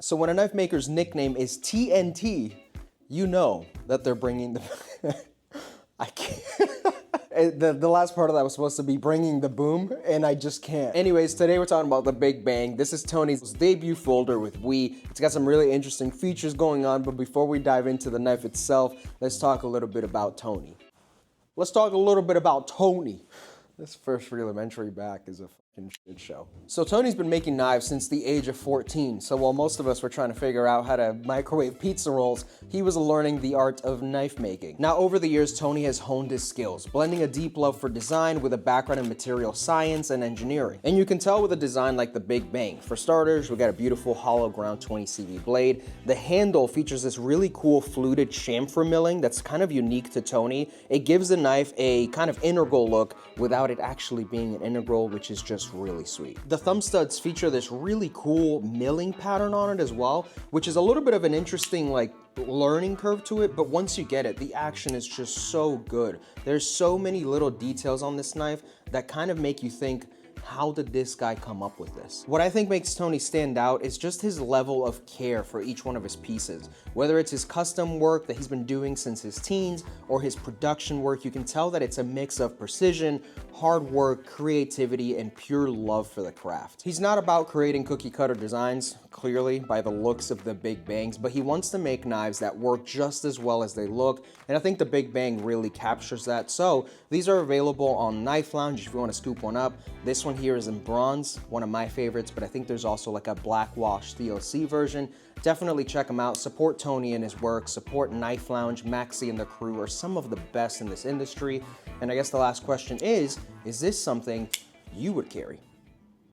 So when a knife maker's nickname is TNT, you know that they're bringing the... I can't... The last part of that was supposed to be bringing the boom, and I just can't. Anyways, today we're talking about the Big Bang. This is Tony's debut folder with We. It's got some really interesting features going on, but before we dive into the knife itself, let's talk a little bit about Tony. Let's talk a little bit about Tony. This first rudimentary back is a fucking shit show. So Tony's been making knives since the age of 14. So while most of us were trying to figure out how to microwave pizza rolls, he was learning the art of knife making. Now over the years, Tony has honed his skills, blending a deep love for design with a background in material science and engineering. And you can tell with a design like the Big Bang. For starters, we got a beautiful hollow ground 20 CV blade. The handle features this really cool fluted chamfer milling that's kind of unique to Tony. It gives the knife a kind of integral look without it actually being an integral, which is just really sweet. The thumb studs feature this really cool milling pattern on it as well, which is a little bit of an interesting learning curve to it, but once you get it, the action is just so good. There's so many little details on this knife that kind of make you think, how did this guy come up with this? What I think makes Tony stand out is just his level of care for each one of his pieces. Whether it's his custom work that he's been doing since his teens or his production work, you can tell that it's a mix of precision, hard work, creativity, and pure love for the craft. He's not about creating cookie cutter designs, clearly by the looks of the Big Bangs, but he wants to make knives that work just as well as they look, and I think the Big Bang really captures that. So these are available on Knife Lounge if you want to scoop one up. This one here is in bronze, one of my favorites, but I think there's also like a black wash TLC version. Definitely check them out. Support Tony and his work, support Knife Lounge. Maxie and the crew are some of the best in this industry. And I guess the last question is this something you would carry?